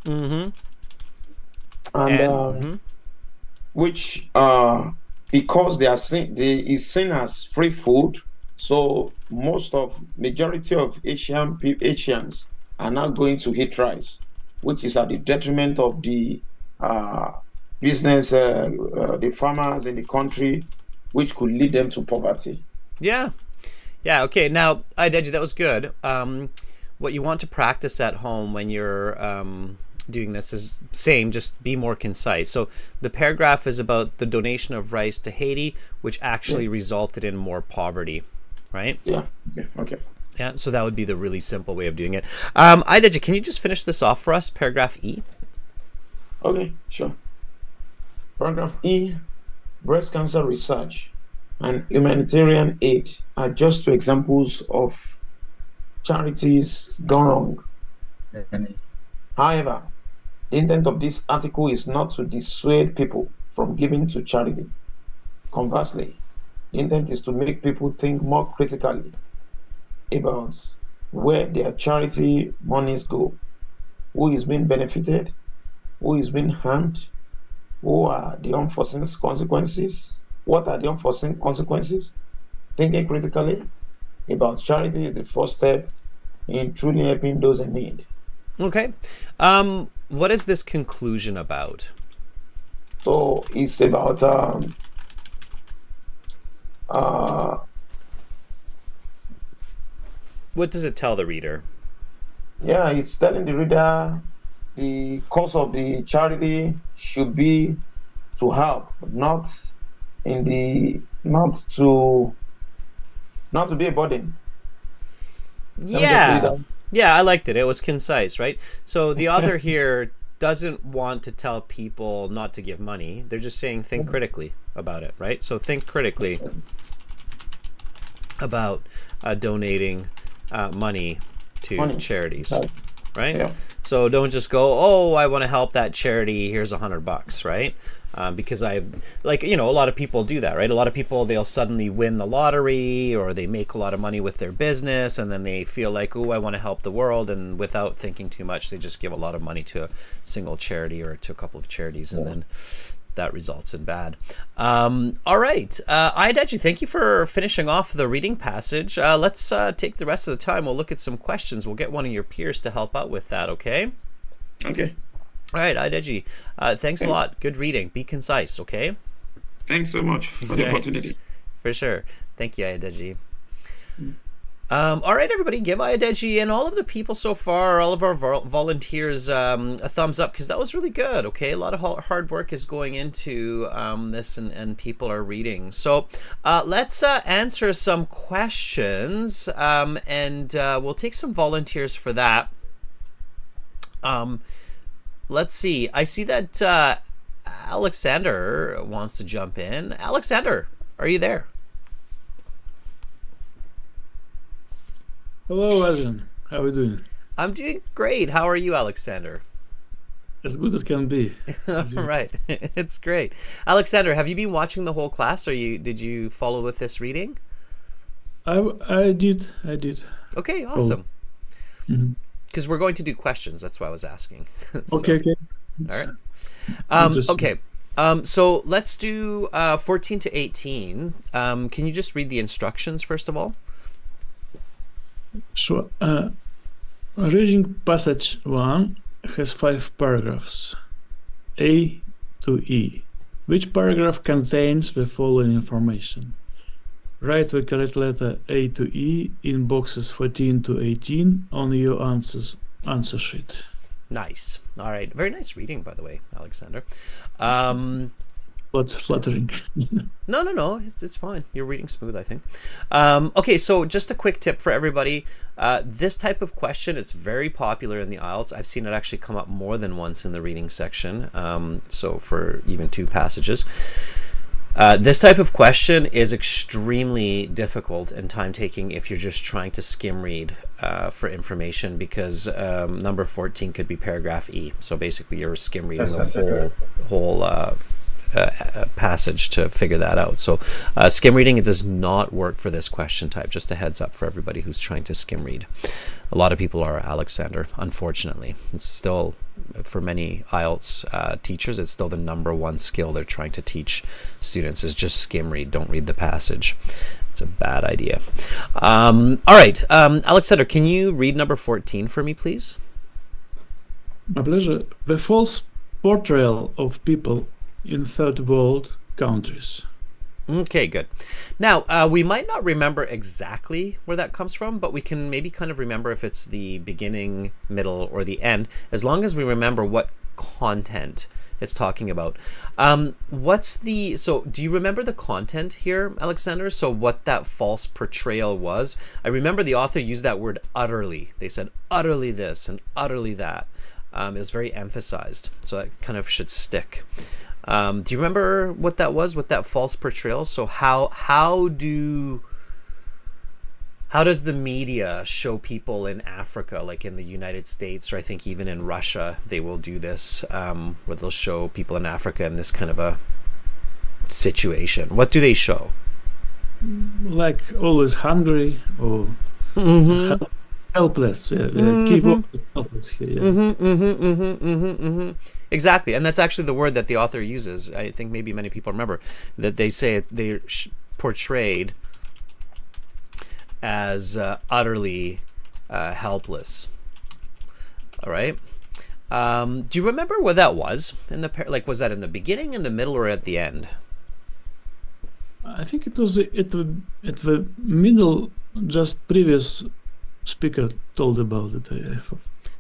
Mm-hmm. And which because they are is seen as free food, so majority of Asians are now going to eat rice, which is at the detriment of the business, the farmers in the country, which could lead them to poverty. Yeah. Okay. Now, Ayadeji, that was good. What you want to practice at home when you're doing this is just be more concise. So the paragraph is about the donation of rice to Haiti, which actually resulted in more poverty, right? Yeah. Okay. Yeah. So that would be the really simple way of doing it. Ayadeji, can you just finish this off for us? Paragraph E. Okay, sure. Paragraph E, breast cancer research and humanitarian aid are just 2 examples of charities gone wrong. However, the intent of this article is not to dissuade people from giving to charity. Conversely, the intent is to make people think more critically about where their charity monies go, who is being benefited, who is being harmed, what are the unforeseen consequences? Thinking critically about charity is the first step in truly helping those in need. Okay. What is this conclusion about? So it's about What does it tell the reader? Yeah, it's telling the reader the cause of the charity should be to help, not in the not to be a burden. Let me just put it Yeah. down. Yeah, I liked it. It was concise, right? So the author here doesn't want to tell people not to give money. They're just saying think critically about it, right? So think critically about donating money to Money. charities, Right. right? Yeah. So don't just go, oh, I want to help that charity. Here's $100, right? Because a lot of people do that, right? A lot of people, they'll suddenly win the lottery or they make a lot of money with their business and then they feel like, oh, I want to help the world. And without thinking too much, they just give a lot of money to a single charity or to a couple of charities. And then that results in bad. All right. Ayedeji, thank you for finishing off the reading passage. Let's take the rest of the time. We'll look at some questions. We'll get one of your peers to help out with that, okay? Okay. All right, Ayedeji, thanks a lot. Good reading. Be concise, okay? Thanks so much for the opportunity. For sure. Thank you, Ayedeji. All right, everybody, give Ayedeji and all of the people so far, all of our volunteers, a thumbs up because that was really good, okay? A lot of hard work is going into this and people are reading. So let's answer some questions and we'll take some volunteers for that. Let's see. I see that Alexander wants to jump in. Alexander, are you there? Hello, Adrian. How are you doing? I'm doing great. How are you, Alexander? As good as can be. All right. It's great. Alexander, have you been watching the whole class or did you follow with this reading? I did. Okay, awesome. Mhm. Because we're going to do questions. That's why I was asking. So, Okay. all right. Interesting. Okay. So let's do 14 to 18. Can you just read the instructions first of all? Sure. Reading passage 1 has 5 paragraphs, A to E. Which paragraph contains the following information? Write the correct letter A to E in boxes 14 to 18 on your answer sheet. Nice. All right. Very nice reading, by the way, Alexander. What's flattering? No. It's fine. You're reading smooth, I think. Okay, so just a quick tip for everybody. This type of question, it's very popular in the IELTS. I've seen it actually come up more than once in the reading section, so for even 2 passages. This type of question is extremely difficult and time-taking if you're just trying to skim read for information because number 14 could be paragraph E. So basically you're skim reading the whole passage to figure that out. So skim reading, it does not work for this question type. Just a heads up for everybody who's trying to skim read. A lot of people are Alexander, unfortunately. It's still, for many IELTS teachers, it's still the #1 skill they're trying to teach students is just skim read. Don't read the passage. It's a bad idea. All right, Alexander, can you read number 14 for me, please? My pleasure. The false portrayal of people in third world countries. Okay, good. Now, we might not remember exactly where that comes from, but we can maybe kind of remember if it's the beginning, middle, or the end, as long as we remember what content it's talking about. So do you remember the content here, Alexander? So what that false portrayal was? I remember the author used that word utterly. They said utterly this and utterly that. It was very emphasized, so that kind of should stick. Do you remember what that was, what that false portrayal? So how does the media show people in Africa, like in the United States, or I think even in Russia, they will do this, where they'll show people in Africa in this kind of a situation. What do they show? Like always hungry or helpless. Keep on helpless here. Exactly, and that's actually the word that the author uses. I think maybe many people remember that they say they're portrayed as utterly helpless. All right. Do you remember where that was in the was that in the beginning, in the middle, or at the end? I think it was at the middle, just previous speaker told about it.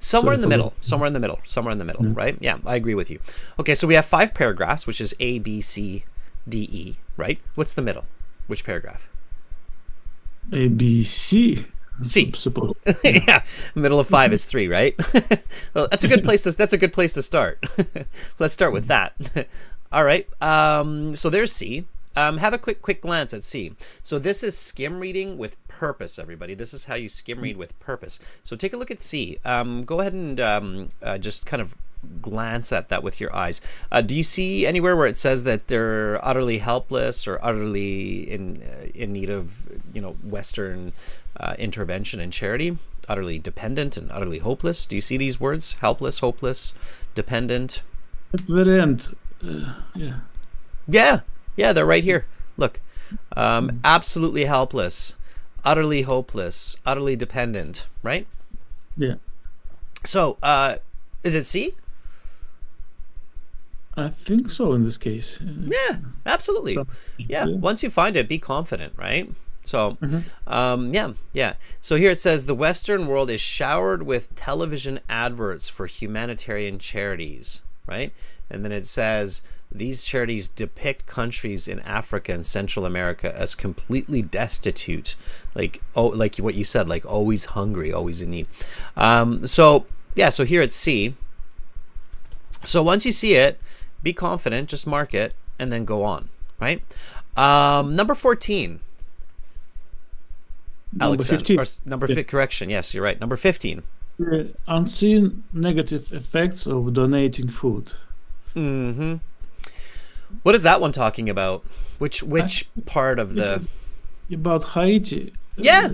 Somewhere Sorry in the for middle, somewhere in the middle, somewhere in the middle, right? Yeah, I agree with you. Okay, so we have 5 paragraphs, which is A, B, C, D, E, right? What's the middle? Which paragraph? A, B, C. C. Suppose. Yeah, middle of 5 is 3, right? Well, that's a good place to start. Let's start with that. All right. So there's C. Have a quick glance at C. So this is skim reading with purpose, everybody. This is how you skim read with purpose. So take a look at C. Go ahead and just kind of glance at that with your eyes. Do you see anywhere where it says that they're utterly helpless or utterly in need of Western intervention and charity? Utterly dependent and utterly hopeless. Do you see these words? Helpless, hopeless, dependent. At the very end, Yeah. Yeah, they're right here. Look, absolutely helpless, utterly hopeless, utterly dependent, right? Yeah. So, is it C? I think so in this case. Yeah, absolutely. Yeah, once you find it, be confident, right? So, yeah. So here it says the Western world is showered with television adverts for humanitarian charities, right? And then it says these charities depict countries in Africa and Central America as completely destitute, like what you said, like always hungry, always in need. So here it's C. So once you see it, be confident, just mark it, and then go on, right? Number 14. Number 15. Correction. Yes, you're right. Number 15. Unseen negative effects of donating food. Mm-hmm. What is that one talking about? Which part of the... About Haiti. Yeah.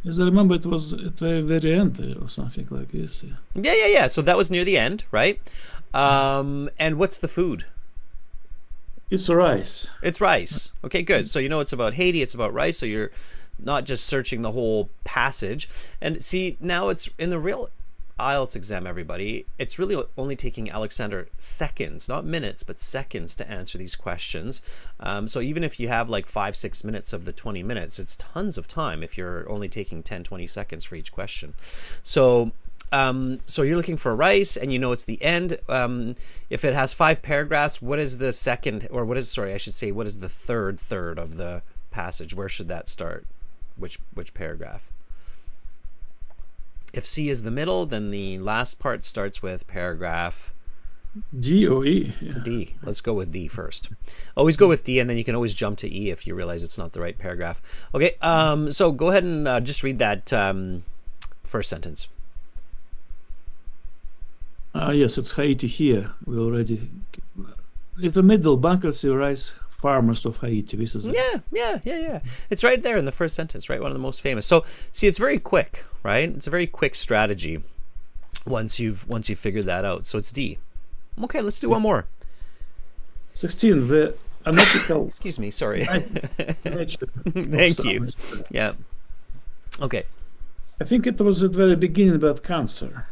As I remember, it was at the very end or something like this. Yeah. So that was near the end, right? And what's the food? It's rice. It's rice. Okay, good. So it's about Haiti, it's about rice, so you're not just searching the whole passage. And see, now it's in the real IELTS exam, everybody, it's really only taking Alexander seconds, not minutes, but seconds to answer these questions. So even if you have like 5-6 minutes of the 20 minutes, it's tons of time if you're only taking 10-20 seconds for each question. So you're looking for rice, and it's the end. If it has 5 paragraphs, what is the second, or what is the third of the passage? Where should that start? Which paragraph? If C is the middle, then the last part starts with paragraph D or E. Yeah. D. Let's go with D first. Always go with D, and then you can always jump to E if you realize it's not the right paragraph. Okay, so go ahead and just read that first sentence. Yes, it's Haiti here. We already... In the middle, bankruptcy rice farmers of Haiti. This is yeah. It's right there in the first sentence, right? One of the most famous. So see, it's very quick, right? It's a very quick strategy once you've figured that out. So it's D. Okay, let's do one more. 16. The unethical. Excuse me. Sorry. Nature. Thank you. Yeah. Okay. I think it was at the very beginning about cancer.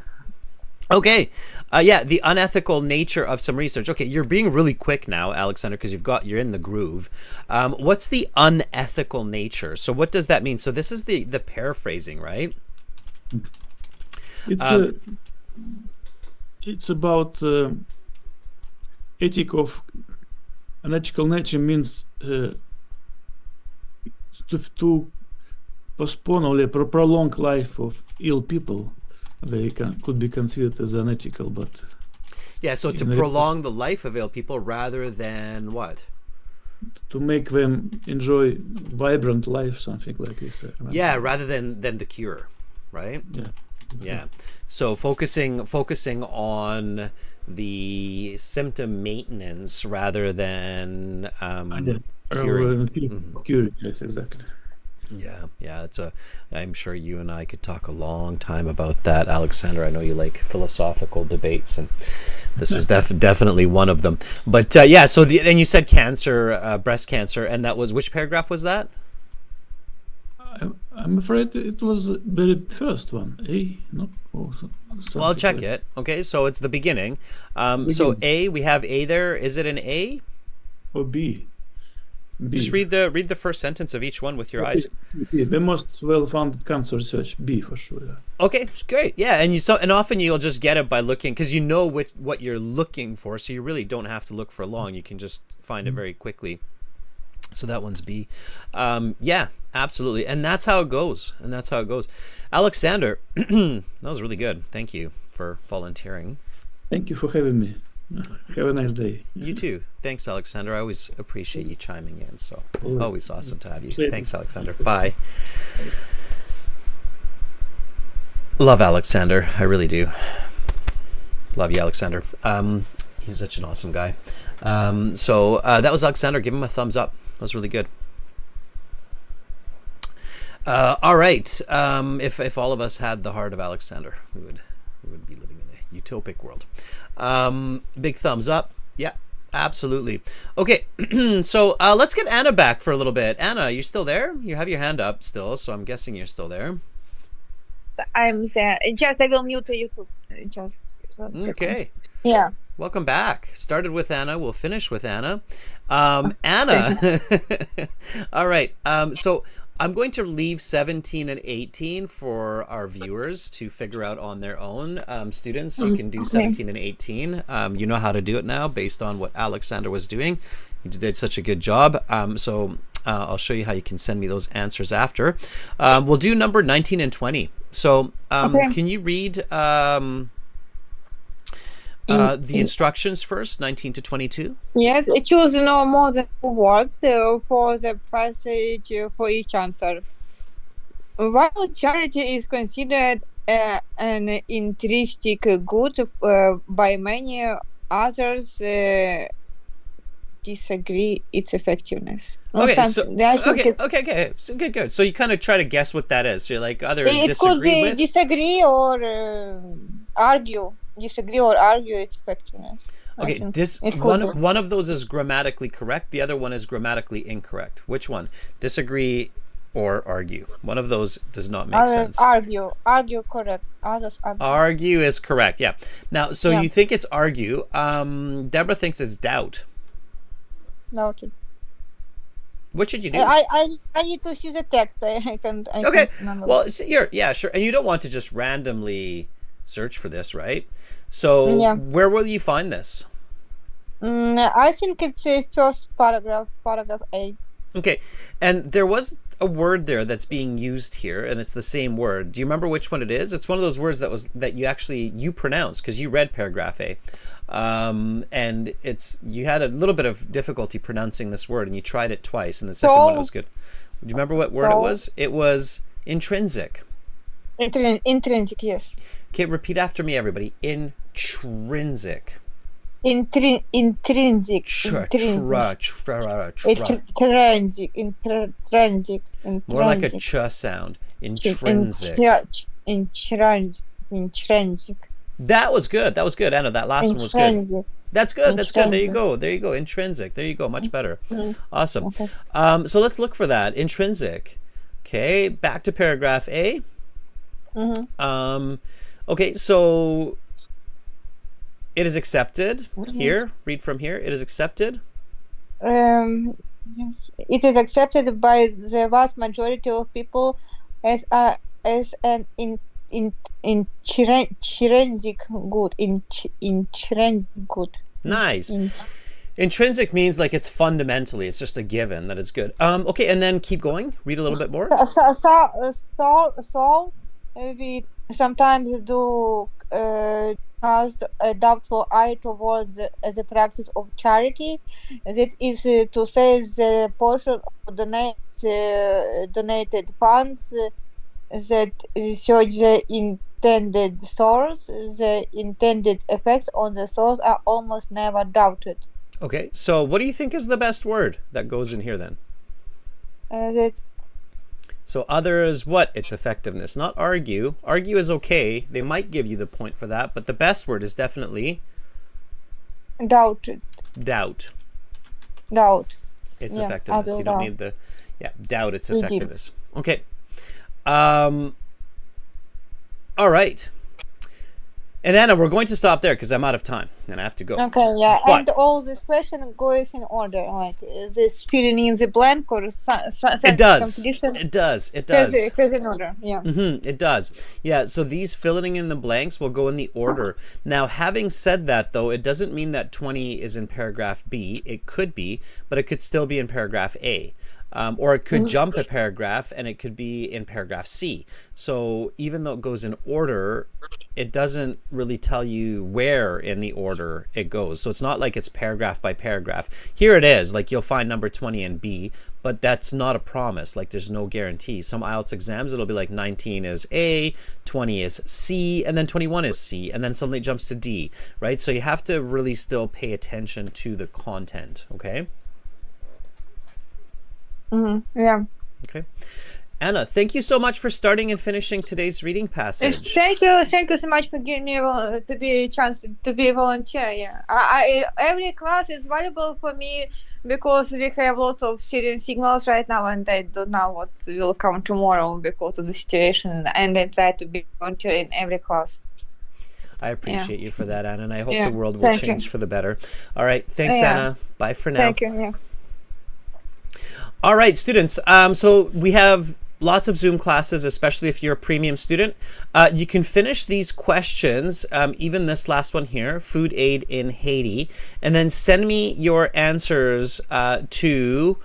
Okay, the unethical nature of some research. Okay, you're being really quick now, Alexander, because you're in the groove. What's the unethical nature? So what does that mean? So this is the paraphrasing, right? It's about unethical nature means to postpone or prolong life of ill people. They could be considered as unethical, but... Yeah, so to prolong the life of ill people rather than what? To make them enjoy vibrant life, something like this. Yeah, rather than the cure, right? Yeah. So focusing on the symptom maintenance rather than curing. Curing, yes, exactly. Yeah, I'm sure you and I could talk a long time about that, Alexander. I know you like philosophical debates, and this is definitely one of them. But so then you said cancer, breast cancer, and that was, which paragraph was that? I'm afraid it was the very first one. A, no. Well, I'll check it. Okay, so it's the beginning. So A, we have A there. Is it an A? Or B? B. Just read the first sentence of each one with your eyes. The most well-founded cancer research. B for sure. Yeah. Okay, great. Yeah, and often you'll just get it by looking, because you know what you're looking for, so you really don't have to look for long. You can just find it very quickly. So that one's B. Yeah, absolutely. And that's how it goes. Alexander, that was really good. Thank you for volunteering. Thank you for having me. Have a nice day. You too. Thanks, Alexander. I always appreciate you chiming in. So always awesome to have you. Thanks, Alexander. Bye. Love Alexander. I really do. Love you, Alexander. He's such an awesome guy. So that was Alexander. Give him a thumbs up. That was really good. All right. If all of us had the heart of Alexander, we would be living in a utopic world. Big thumbs up. Yeah, absolutely. Okay. So let's get Anna back for a little bit. Anna, you're still there? You have your hand up still, so I'm guessing you're still there. I'm there. Just I will mute YouTube. Just okay. Yeah. Welcome back. Started with Anna. We'll finish with Anna. Anna. All right. So I'm going to leave 17 and 18 for our viewers to figure out on their own. Students, you can do 17 and 18. You know how to do it now based on what Alexander was doing. He did such a good job. So I'll show you how you can send me those answers after. We'll do number 19 and 20. So can you read the instructions first, 19 to 22? Yes, choose no more than 2 words for the passage for each answer. While charity is considered an intrinsic good, by many others disagree its effectiveness. Okay, so good. So you kind of try to guess what that is. So you're like others disagree with? Disagree or argue. Disagree or argue its effectiveness. Okay, one of those is grammatically correct. The other one is grammatically incorrect. Which one? Disagree or argue. One of those does not make sense. Argue correct. Others argue. Argue is correct. Yeah. Now, so you think it's argue. Deborah thinks it's doubt. Noted. What should you do? I need to see the text. I can. Okay. Well, yeah, sure. And you don't want to just randomly search for this, right? So where will you find this? I think it's the first paragraph A. Okay, and there was a word there that's being used here, and it's the same word. Do you remember which one it is? It's one of those words that you pronounced because you read paragraph A, and you had a little bit of difficulty pronouncing this word, and you tried it twice, and the second one was good. Do you remember what word it was? It was intrinsic. Intrinsic, yes. Okay, repeat after me, everybody. Intrinsic. Intrinsic. More like a ch sound. Intrinsic. Intrinsic. That was good. Anna, that last one was good. That's good. There you go. Intrinsic. There you go. Much better. Awesome. Okay. So let's look for that. Intrinsic. Okay, back to paragraph A. Okay, so it is accepted here. Read from here. It is accepted. Yes, it is accepted by the vast majority of people as an intrinsic good. Intrinsic good. Nice. Intrinsic means like it's fundamentally. It's just a given that it's good. Okay, and then keep going. Read a little bit more. So we sometimes do cast a doubtful eye towards the practice of charity. That is to say, the portion of donated funds that search the intended source, the intended effects on the source are almost never doubted. Okay, so what do you think is the best word that goes in here then? So other is what? It's effectiveness, not argue. Argue is okay. They might give you the point for that, but the best word is definitely doubt. It's effectiveness. You don't need the doubt. It's effectiveness. Okay. All right. And Anna, we're going to stop there because I'm out of time and I have to go. Okay, yeah, But- and all this question goes in order, like is this filling in the blank or It does. It does. It does. Has an order, yeah. It does. Yeah, so these filling in the blanks will go in the order. Now, having said that, though, it doesn't mean that 20 is in paragraph B. It could be, but it could still be in paragraph A. Or it could jump a paragraph and it could be in paragraph C. So even though it goes in order, it doesn't really tell you where in the order it goes. So it's not like it's paragraph by paragraph. Here it is, like you'll find number 20 in B, but that's not a promise. Like there's no guarantee. Some IELTS exams, it'll be like 19 is A, 20 is C, and then 21 is C, and then suddenly it jumps to D, right? So you have to really still pay attention to the content, okay? Yeah. Okay. Anna, thank you so much for starting and finishing today's reading passage. Thank you so much for giving me to be a chance to be a volunteer. Yeah, every class is valuable for me because we have lots of serious signals right now, and I don't know what will come tomorrow because of the situation. And I try to be volunteer in every class. I appreciate you for that, Anna, and I hope Yeah, the world will thank change you. for the better. All right, thanks, Yeah. Anna. Bye for now. Thank you. Yeah. All right, students. So we have lots of Zoom classes, especially if you're a premium student. You can finish these questions, even this last one here, food aid in Haiti, and then send me your answers to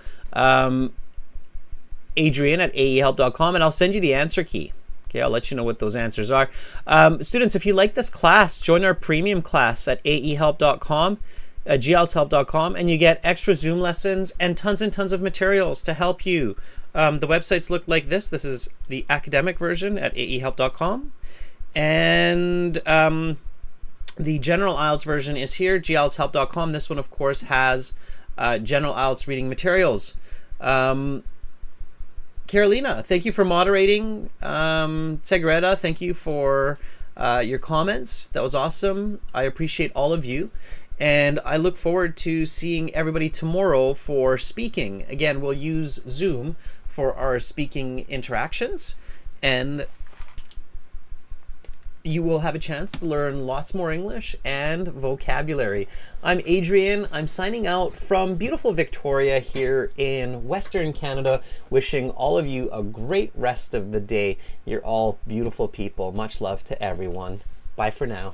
Adrian at aehelp.com, and I'll send you the answer key. Okay, I'll let you know what those answers are. Students, if you like this class, join our premium class at aehelp.com. GLThelp.com, and you get extra Zoom lessons and tons of materials to help you. The websites look like this. This is the academic version at aehelp.com, and the general IELTS version is here, glthelp.com. This one, of course, has general IELTS reading materials. Carolina, thank you for moderating. Segreta, thank you for your comments. That was awesome. I appreciate all of you. And I look forward to seeing everybody tomorrow for speaking. Again, we'll use Zoom for our speaking interactions, and you will have a chance to learn lots more English and vocabulary. I'm Adrian. I'm signing out from beautiful Victoria here in Western Canada, wishing all of you a great rest of the day. You're all beautiful people. Much love to everyone. Bye for now.